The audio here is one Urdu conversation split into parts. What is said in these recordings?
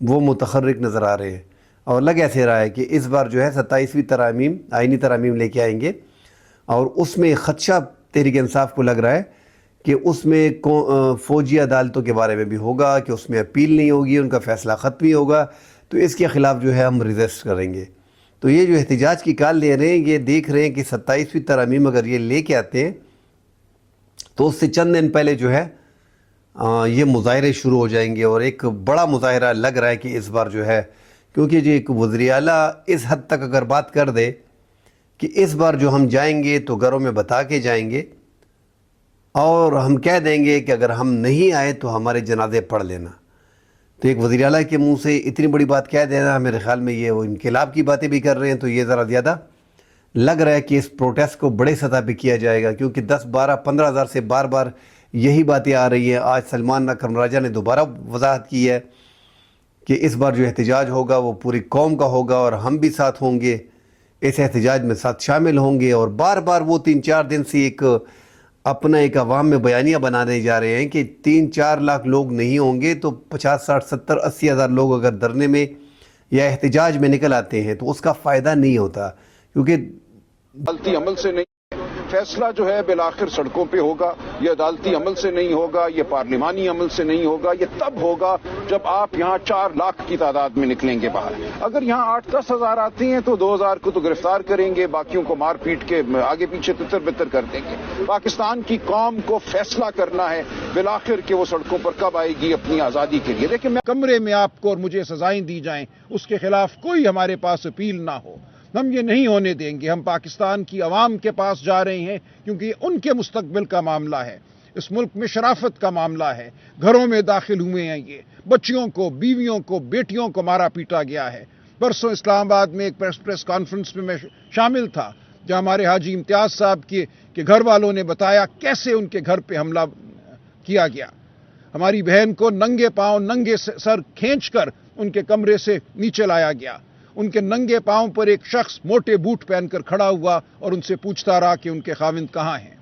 وہ متحرک نظر آ رہے ہیں، اور لگ ایسے رہا ہے کہ اس بار جو ہے 27ویں ترامیم، آئینی ترامیم لے کے آئیں گے، اور اس میں خدشہ تحریک انصاف کو لگ رہا ہے کہ اس میں فوجی عدالتوں کے بارے میں بھی ہوگا، کہ اس میں اپیل نہیں ہوگی، ان کا فیصلہ ختم ہی ہوگا، تو اس کے خلاف جو ہے ہم ریزسٹ کریں گے۔ تو یہ جو احتجاج کی کال لے رہے ہیں، یہ دیکھ رہے ہیں کہ 27ویں ترامیم اگر یہ لے کے آتے ہیں تو اس سے چند دن پہلے جو ہے یہ مظاہرے شروع ہو جائیں گے، اور ایک بڑا مظاہرہ لگ رہا ہے کہ اس بار جو ہے، کیونکہ جو ایک وزیر اعلیٰ اس حد تک اگر بات کر دے کہ اس بار جو ہم جائیں گے تو گھروں میں بتا کے جائیں گے، اور ہم کہہ دیں گے کہ اگر ہم نہیں آئے تو ہمارے جنازے پڑھ لینا، تو ایک وزیر اعلیٰ کے منہ سے اتنی بڑی بات کہہ دینا، میرے خیال میں یہ وہ انقلاب کی باتیں بھی کر رہے ہیں، تو یہ ذرا زیادہ لگ رہا ہے کہ اس پروٹیسٹ کو بڑے سطح پہ کیا جائے گا، کیونکہ 10 12 15 ہزار سے بار بار یہی باتیں آ رہی ہیں۔ آج سلمان اکرم راجہ نے دوبارہ وضاحت کی ہے کہ اس بار جو احتجاج ہوگا وہ پوری قوم کا ہوگا، اور ہم بھی ساتھ ہوں گے، اس احتجاج میں ساتھ شامل ہوں گے، اور بار بار وہ 3-4 دن سے اپنا ایک عوام میں بیانیہ بنانے جا رہے ہیں کہ 3-4 لاکھ لوگ نہیں ہوں گے تو 50 60 70 80 ہزار لوگ اگر دھرنے میں یا احتجاج میں نکل آتے ہیں تو اس کا فائدہ نہیں ہوتا، کیونکہ عدالتی عمل سے نہیں، فیصلہ جو ہے بالآخر سڑکوں پہ ہوگا، یہ عدالتی عمل سے نہیں ہوگا، یہ پارلیمانی عمل سے نہیں ہوگا، یہ تب ہوگا جب آپ یہاں 4 لاکھ کی تعداد میں نکلیں گے باہر۔ اگر یہاں 8-10 ہزار آتے ہیں تو 2 ہزار کو تو گرفتار کریں گے، باقیوں کو مار پیٹ کے آگے پیچھے تتر بتر کر دیں گے۔ پاکستان کی قوم کو فیصلہ کرنا ہے بالآخر کہ وہ سڑکوں پر کب آئے گی اپنی آزادی کے لیے۔ لیکن کمرے میں آپ کو اور مجھے سزائیں دی جائیں، اس کے خلاف کوئی ہمارے پاس اپیل نہ ہو، ہم یہ نہیں ہونے دیں گے۔ ہم پاکستان کی عوام کے پاس جا رہے ہیں کیونکہ یہ ان کے مستقبل کا معاملہ ہے، اس ملک میں شرافت کا معاملہ ہے۔ گھروں میں داخل ہوئے ہیں، یہ بچیوں کو، بیویوں کو، بیٹیوں کو مارا پیٹا گیا ہے۔ پرسوں اسلام آباد میں ایک پریس کانفرنس میں شامل تھا جہاں ہمارے حاجی امتیاز صاحب کے گھر والوں نے بتایا کیسے ان کے گھر پہ حملہ کیا گیا۔ ہماری بہن کو ننگے پاؤں، ننگے سر کھینچ کر ان کے کمرے سے نیچے لایا گیا۔ ان کے ننگے پاؤں پر ایک شخص موٹے بوٹ پہن کر کھڑا ہوا اور ان سے پوچھتا رہا کہ ان کے خاوند کہاں ہیں۔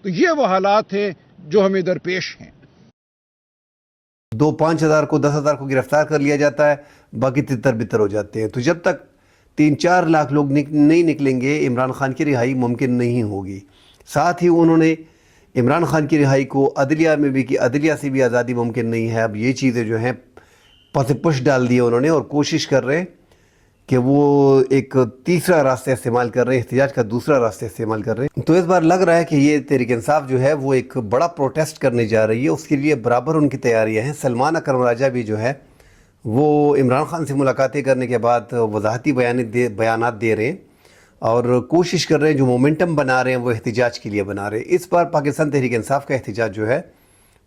تو یہ وہ حالات ہیں جو ہمیں درپیش ہیں۔ 2-5 ہزار کو 10 ہزار کو گرفتار کر لیا جاتا ہے، باقی تتر بتر ہو جاتے ہیں۔ تو جب تک 3-4 لاکھ لوگ نہیں نکلیں گے، عمران خان کی رہائی ممکن نہیں ہوگی۔ ساتھ ہی انہوں نے عمران خان کی رہائی کو عدلیہ میں بھی کی، عدلیہ سے بھی آزادی ممکن نہیں ہے۔ اب یہ چیزیں جو ہیں پس پش ڈال دی انہوں نے، اور کوشش کر رہے ہیں کہ وہ ایک تیسرا راستہ استعمال کر رہے ہیں، احتجاج کا دوسرا راستہ استعمال کر رہے ہیں۔ تو اس بار لگ رہا ہے کہ یہ تحریک انصاف جو ہے وہ ایک بڑا پروٹیسٹ کرنے جا رہی ہے، اس کے لیے برابر ان کی تیاریاں ہیں۔ سلمان اکرم راجہ بھی جو ہے وہ عمران خان سے ملاقاتیں کرنے کے بعد وضاحتی بیانات دے رہے ہیں، اور کوشش کر رہے ہیں جو مومنٹم بنا رہے ہیں وہ احتجاج کے لیے بنا رہے ہیں۔ اس بار پاکستان تحریک انصاف کا احتجاج جو ہے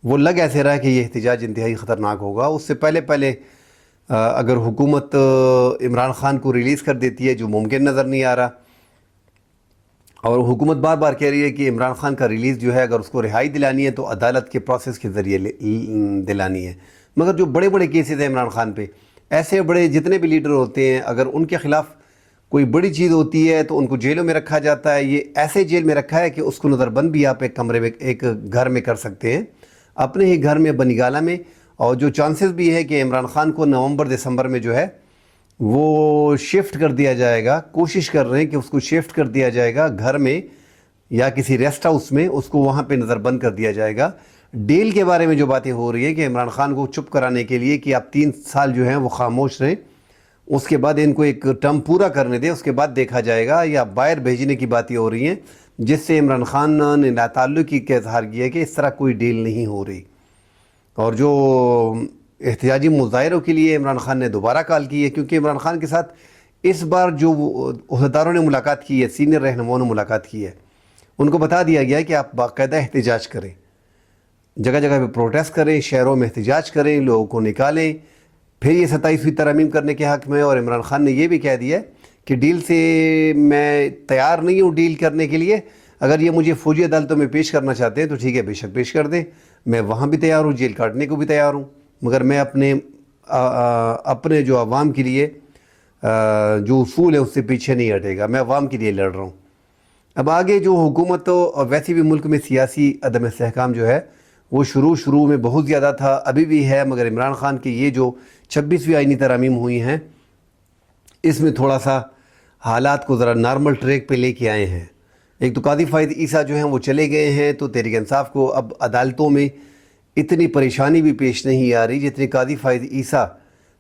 وہ لگ ایسے رہا ہے کہ یہ احتجاج انتہائی خطرناک ہوگا۔ اس سے پہلے اگر حکومت عمران خان کو ریلیز کر دیتی ہے، جو ممکن نظر نہیں آ رہا، اور حکومت بار بار کہہ رہی ہے کہ عمران خان کا ریلیز جو ہے اگر اس کو رہائی دلانی ہے تو عدالت کے پروسیس کے ذریعے دلانی ہے، مگر جو بڑے بڑے کیسز ہیں عمران خان پہ، ایسے بڑے جتنے بھی لیڈر ہوتے ہیں، اگر ان کے خلاف کوئی بڑی چیز ہوتی ہے تو ان کو جیلوں میں رکھا جاتا ہے۔ یہ ایسے جیل میں رکھا ہے کہ اس کو نظر بند بھی آپ ایک کمرے میں، ایک گھر میں کر سکتے ہیں، اپنے ہی گھر میں بنیگالہ میں، اور جو چانسز بھی ہے کہ عمران خان کو نومبر دسمبر میں جو ہے وہ شفٹ کر دیا جائے گا، کوشش کر رہے ہیں کہ اس کو شفٹ کر دیا جائے گا گھر میں یا کسی ریسٹ ہاؤس میں، اس کو وہاں پہ نظر بند کر دیا جائے گا۔ ڈیل کے بارے میں جو باتیں ہو رہی ہیں کہ عمران خان کو چپ کرانے کے لیے کہ آپ 3 سال جو ہیں وہ خاموش رہیں، اس کے بعد ان کو ایک ٹرم پورا کرنے دیں، اس کے بعد دیکھا جائے گا، یا باہر بھیجنے کی باتیں ہو رہی ہیں، جس سے عمران خان نے ناتعلقی کا اظہار کیا ہے کہ اس طرح کوئی ڈیل نہیں ہو رہی۔ اور جو احتجاجی مظاہروں کے لیے عمران خان نے دوبارہ کال کی ہے، کیونکہ عمران خان کے ساتھ اس بار جو عہدیداروں نے ملاقات کی ہے، سینئر رہنماؤں نے ملاقات کی ہے، ان کو بتا دیا گیا ہے کہ آپ باقاعدہ احتجاج کریں، جگہ جگہ پہ پروٹیسٹ کریں، شہروں میں احتجاج کریں، لوگوں کو نکالیں، پھر یہ 27ویں ترامیم کرنے کے حق میں۔ اور عمران خان نے یہ بھی کہہ دیا ہے کہ ڈیل سے میں تیار نہیں ہوں ڈیل کرنے کے لیے، اگر یہ مجھے فوجی عدالتوں میں پیش کرنا چاہتے ہیں تو ٹھیک ہے، بے شک پیش کر دیں، میں وہاں بھی تیار ہوں، جیل کاٹنے کو بھی تیار ہوں، مگر میں اپنے جو عوام کے لیے جو اصول ہے اس سے پیچھے نہیں ہٹے گا، میں عوام کے لیے لڑ رہا ہوں۔ اب آگے جو حکومت اور ویسے بھی ملک میں سیاسی عدم استحکام جو ہے وہ شروع میں بہت زیادہ تھا، ابھی بھی ہے، مگر عمران خان کی یہ جو 26ویں آئینی ترامیم ہوئی ہیں اس میں تھوڑا سا حالات کو ذرا نارمل ٹریک پہ لے کے آئے ہیں۔ ایک تو قاضی فائد عیسیٰ جو ہیں وہ چلے گئے ہیں، تو تحریک انصاف کو اب عدالتوں میں اتنی پریشانی بھی پیش نہیں آ رہی جتنی قاضی فائد عیسیٰ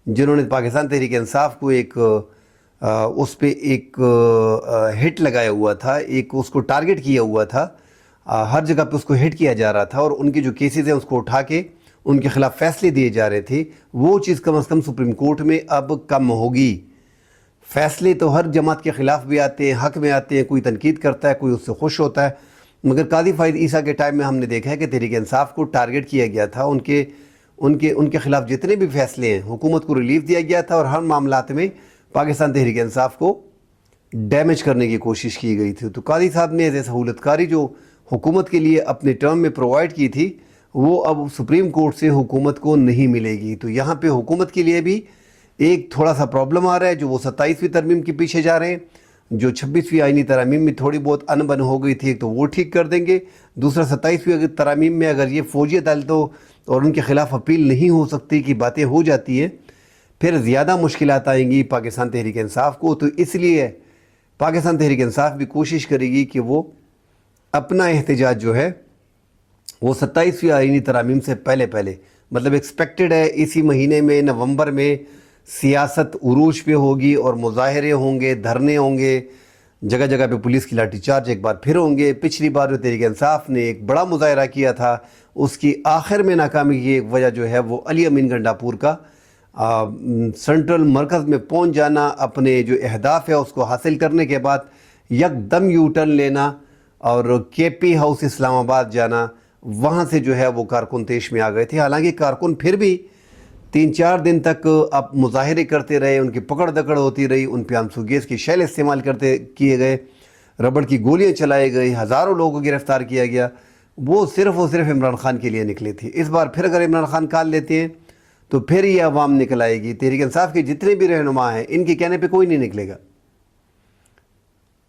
جنہوں نے پاکستان تحریک انصاف کو اس پہ ایک ہٹ لگایا ہوا تھا، ایک اس کو ٹارگٹ کیا ہوا تھا، ہر جگہ پہ اس کو ہٹ کیا جا رہا تھا، اور ان کے جو کیسز ہیں اس کو اٹھا کے ان کے خلاف فیصلے دیے جا رہے تھے، وہ چیز کم از کم سپریم کورٹ میں اب کم ہوگی۔ فیصلے تو ہر جماعت کے خلاف بھی آتے ہیں، حق میں آتے ہیں، کوئی تنقید کرتا ہے، کوئی اس سے خوش ہوتا ہے، مگر قاضی فائد عیسیٰ کے ٹائم میں ہم نے دیکھا ہے کہ تحریک انصاف کو ٹارگٹ کیا گیا تھا، ان کے خلاف جتنے بھی فیصلے ہیں حکومت کو ریلیف دیا گیا تھا، اور ہر معاملات میں پاکستان تحریک انصاف کو ڈیمیج کرنے کی کوشش کی گئی تھی۔ تو قاضی صاحب نے ایسے سہولت کاری جو حکومت کے لیے اپنے ٹرم میں پرووائڈ کی تھی، وہ اب سپریم کورٹ سے حکومت کو نہیں ملے گی۔ تو یہاں پہ حکومت کے لیے بھی ایک تھوڑا سا پرابلم آ رہا ہے، جو وہ 27ویں ترمیم کے پیچھے جا رہے ہیں، جو 26ویں آئینی ترامیم میں تھوڑی بہت انبن ہو گئی تھی تو وہ ٹھیک کر دیں گے۔ دوسرا 27ویں ترامیم میں اگر یہ فوجی عدالتوں اور ان کے خلاف اپیل نہیں ہو سکتی کی باتیں ہو جاتی ہیں، پھر زیادہ مشکلات آئیں گی پاکستان تحریک انصاف کو۔ تو اس لیے پاکستان تحریک انصاف بھی کوشش کرے گی کہ وہ اپنا احتجاج جو ہے وہ 27ویں آئینی ترامیم سے پہلے مطلب ایکسپیکٹڈ ہے اسی مہینے میں نومبر میں سیاست عروج پہ ہوگی، اور مظاہرے ہوں گے، دھرنے ہوں گے، جگہ جگہ پہ پولیس کی لاٹھی چارج ایک بار پھر ہوں گے۔ پچھلی بار جو تحریک انصاف نے ایک بڑا مظاہرہ کیا تھا، اس کی آخر میں ناکامی کی ایک وجہ جو ہے وہ علی امین گنڈاپور کا سینٹرل مرکز میں پہنچ جانا، اپنے جو اہداف ہے اس کو حاصل کرنے کے بعد یکدم یو ٹرن لینا اور کے پی ہاؤس اسلام آباد جانا، وہاں سے جو ہے وہ کارکن طیش میں آ گئے تھے۔ حالانکہ کارکن پھر بھی 3-4 دن تک اب مظاہرے کرتے رہے، ان کی پکڑ دکڑ ہوتی رہی، ان پہ آنسو گیس کی شیل استعمال کیے گئے، ربڑ کی گولیاں چلائے گئی، ہزاروں لوگوں کو گرفتار کیا گیا۔ وہ صرف اور صرف عمران خان کے لیے نکلے تھے۔ اس بار پھر اگر عمران خان کال لیتے ہیں تو پھر یہ عوام نکل آئے گی۔ تحریک انصاف کے جتنے بھی رہنما ہیں ان کے کہنے پہ کوئی نہیں نکلے گا۔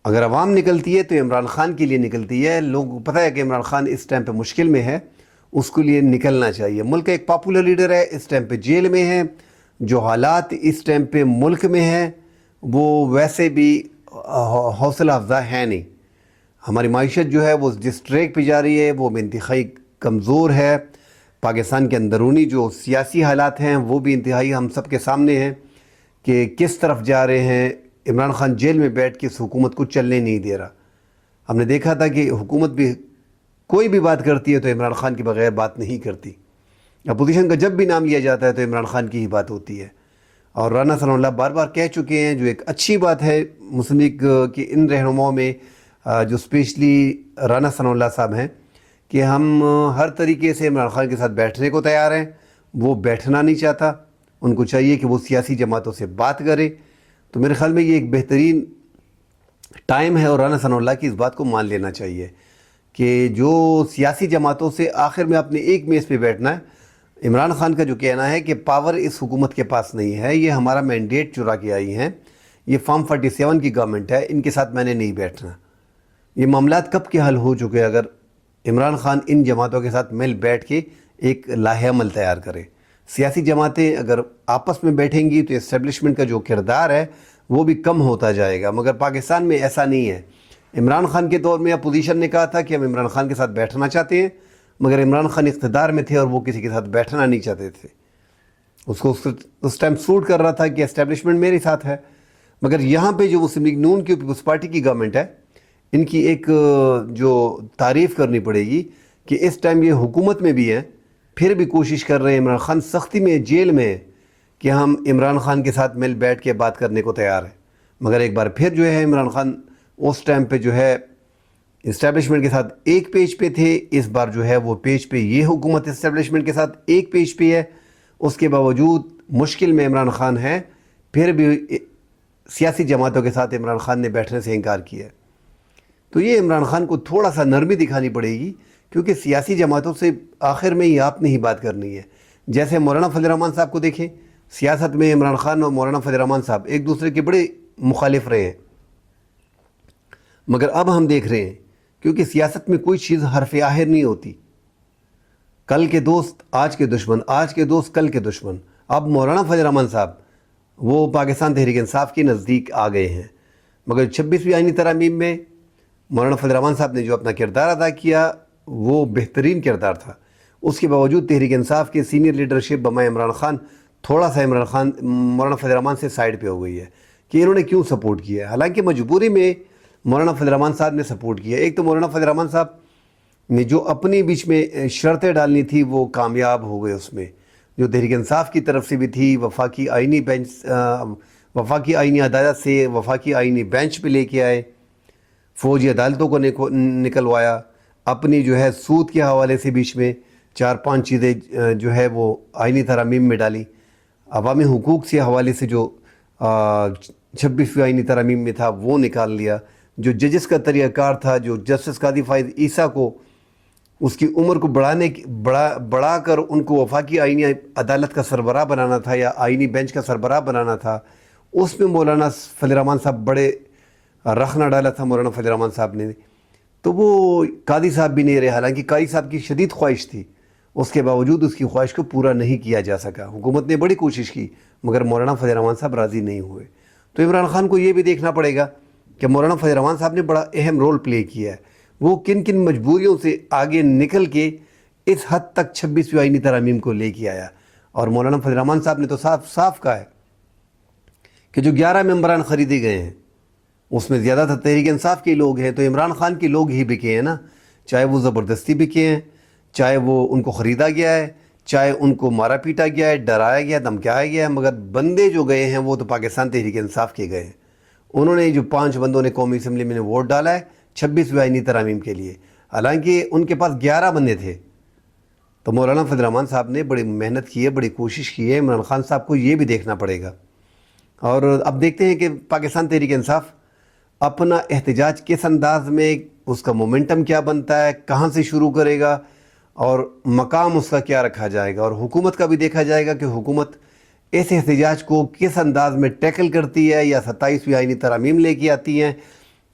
اگر عوام نکلتی ہے تو عمران خان کے لیے نکلتی ہے۔ لوگوں کو پتہ ہے کہ عمران خان اس ٹائم پہ مشکل میں ہے، اس کو لیے نکلنا چاہیے۔ ملک کا ایک پاپولر لیڈر ہے، اس ٹائم پہ جیل میں ہے، جو حالات اس ٹائم پہ ملک میں ہیں وہ ویسے بھی حوصلہ افزا ہے نہیں۔ ہماری معیشت جو ہے وہ جس ٹریک پہ جا رہی ہے وہ بھی انتہائی کمزور ہے۔ پاکستان کے اندرونی جو سیاسی حالات ہیں وہ بھی انتہائی ہم سب کے سامنے ہیں کہ کس طرف جا رہے ہیں۔ عمران خان جیل میں بیٹھ کے اس حکومت کو چلنے نہیں دے رہا۔ ہم نے دیکھا تھا کہ حکومت بھی کوئی بھی بات کرتی ہے تو عمران خان کے بغیر بات نہیں کرتی۔ اپوزیشن کا جب بھی نام لیا جاتا ہے تو عمران خان کی ہی بات ہوتی ہے۔ اور رانا ثناء اللہ بار بار کہہ چکے ہیں، جو ایک اچھی بات ہے مسلم لیگ کی ان رہنماؤں میں، جو اسپیشلی رانا ثناء اللہ صاحب ہیں، کہ ہم ہر طریقے سے عمران خان کے ساتھ بیٹھنے کو تیار ہیں۔ وہ بیٹھنا نہیں چاہتا، ان کو چاہیے کہ وہ سیاسی جماعتوں سے بات کرے۔ تو میرے خیال میں یہ ایک بہترین ٹائم ہے، اور رانا ثناء اللہ کی اس بات کو مان لینا چاہیے کہ جو سیاسی جماعتوں سے آخر میں اپنے ایک میز پہ بیٹھنا ہے۔ عمران خان کا جو کہنا ہے کہ پاور اس حکومت کے پاس نہیں ہے، یہ ہمارا مینڈیٹ چرا کے آئی ہیں، یہ فارم 47 کی گورنمنٹ ہے، ان کے ساتھ میں نے نہیں بیٹھنا۔ یہ معاملات کب کے حل ہو چکے اگر عمران خان ان جماعتوں کے ساتھ مل بیٹھ کے ایک لاہ عمل تیار کرے۔ سیاسی جماعتیں اگر آپس میں بیٹھیں گی تو اسٹیبلشمنٹ کا جو کردار ہے وہ بھی کم ہوتا جائے گا، مگر پاکستان میں ایسا نہیں ہے۔ عمران خان کے دور میں اپوزیشن نے کہا تھا کہ ہم عمران خان کے ساتھ بیٹھنا چاہتے ہیں، مگر عمران خان اقتدار میں تھے اور وہ کسی کے ساتھ بیٹھنا نہیں چاہتے تھے۔ اس کو اس ٹائم سوٹ کر رہا تھا کہ اسٹیبلشمنٹ میرے ساتھ ہے، مگر یہاں پہ جو مسلم لیگ نون کی پیپلز پارٹی کی گورنمنٹ ہے، ان کی ایک جو تعریف کرنی پڑے گی کہ اس ٹائم یہ حکومت میں بھی ہیں، پھر بھی کوشش کر رہے ہیں، عمران خان سختی میں جیل میں ہے، کہ ہم عمران خان کے ساتھ مل بیٹھ کے بات کرنے کو تیار ہیں۔ مگر ایک بار پھر جو ہے عمران خان اس ٹائم پہ جو ہے اسٹیبلشمنٹ کے ساتھ ایک پیج پہ تھے، اس بار جو ہے وہ پیج پہ یہ حکومت اسٹیبلشمنٹ کے ساتھ ایک پیج پہ ہے۔ اس کے باوجود مشکل میں عمران خان ہے، پھر بھی سیاسی جماعتوں کے ساتھ عمران خان نے بیٹھنے سے انکار کیا ہے۔ تو یہ عمران خان کو تھوڑا سا نرمی دکھانی پڑے گی، کیونکہ سیاسی جماعتوں سے آخر میں ہی آپ نے ہی بات کرنی ہے۔ جیسے مولانا فضل الرحمان صاحب کو دیکھیں، سیاست میں عمران خان اور مولانا فضل الرحمان صاحب ایک دوسرے کے بڑے مخالف رہے ہیں، مگر اب ہم دیکھ رہے ہیں کیونکہ سیاست میں کوئی چیز حرف آخر نہیں ہوتی، کل کے دوست آج کے دشمن، آج کے دوست کل کے دشمن. اب مولانا فضل الرحمان صاحب وہ پاکستان تحریک انصاف کے نزدیک آ گئے ہیں، مگر 26ویں آئینی ترامیم میں مولانا فضل الرحمان صاحب نے جو اپنا کردار ادا کیا وہ بہترین کردار تھا. اس کے باوجود تحریک انصاف کے سینئر لیڈرشپ بمائے عمران خان تھوڑا سا مولانا فضل الرحمان سے سائڈ پہ ہو گئی ہے کہ انہوں نے کیوں سپورٹ کیا ہے. حالانکہ مجبوری میں مولانا فضل الرحمان صاحب نے سپورٹ کیا. ایک تو مولانا فضل الرحمان صاحب نے جو اپنی بیچ میں شرطیں ڈالنی تھی وہ کامیاب ہو گئے. اس میں جو تحریک انصاف کی طرف سے بھی تھی، وفاقی آئینی بینچ، وفاقی آئینی عدالت سے وفاقی آئینی بینچ پہ لے کے آئے، فوجی عدالتوں کو نکلوایا، اپنی جو ہے سود کے حوالے سے بیچ میں 4-5 چیزیں جو ہے وہ آئینی ترامیم میں ڈالی. عوامی حقوق سے حوالے سے جو 26ویں آئینی ترامیم میں تھا وہ نکال لیا. جو ججز کا طریقہ کار تھا، جو جسٹس قاضی فائز عیسیٰ کو اس کی عمر کو بڑھا کر ان کو وفاقی آئینی عدالت کا سربراہ بنانا تھا یا آئینی بینچ کا سربراہ بنانا تھا، اس میں مولانا فضل الرحمان صاحب بڑے رخنہ ڈالا تھا مولانا فضل الرحمان صاحب نے. تو وہ قاضی صاحب بھی نہیں رہے، حالانکہ قاضی صاحب کی شدید خواہش تھی، اس کے باوجود اس کی خواہش کو پورا نہیں کیا جا سکا. حکومت نے بڑی کوشش کی مگر مولانا فضل الرحمان صاحب راضی نہیں ہوئے. تو عمران خان کو یہ بھی دیکھنا پڑے گا کہ مولانا فضل الرحمان صاحب نے بڑا اہم رول پلے کیا ہے. وہ کن کن مجبوریوں سے آگے نکل کے اس حد تک 26ویں آئینی ترامیم کو لے کے آیا. اور مولانا فضل الرحمان صاحب نے تو صاف کہا ہے کہ جو 11 ممبران خریدے گئے ہیں اس میں زیادہ تر تحریک انصاف کے لوگ ہیں، تو عمران خان کے لوگ ہی بکے ہیں نا. چاہے وہ زبردستی بکے ہیں، چاہے وہ ان کو خریدا گیا ہے، چاہے ان کو مارا پیٹا گیا ہے، ڈرایا گیا، دھمکایا گیا ہے، مگر بندے جو گئے ہیں وہ تو پاکستان تحریک انصاف کے گئے ہیں. انہوں نے جو 5 بندوں نے قومی اسمبلی میں ووٹ ڈالا ہے 26ویں آئینی ترامیم کے لیے، حالانکہ ان کے پاس 11 بندے تھے. تو مولانا فضل الرحمان صاحب نے بڑی محنت کی ہے، بڑی کوشش کی ہے. عمران خان صاحب کو یہ بھی دیکھنا پڑے گا. اور اب دیکھتے ہیں کہ پاکستان تحریک انصاف اپنا احتجاج کس انداز میں، اس کا مومنٹم کیا بنتا ہے، کہاں سے شروع کرے گا اور مقام اس کا کیا رکھا جائے گا. اور حکومت کا بھی دیکھا جائے گا کہ حکومت اس احتجاج کو کس انداز میں ٹیکل کرتی ہے، یا 27ویں آئینی ترامیم لے کے آتی ہیں،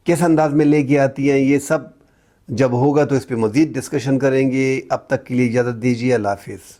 کس انداز میں لے کے آتی ہیں. یہ سب جب ہوگا تو اس پہ مزید ڈسکشن کریں گے. اب تک کے لیے اجازت دیجیے. اللہ حافظ.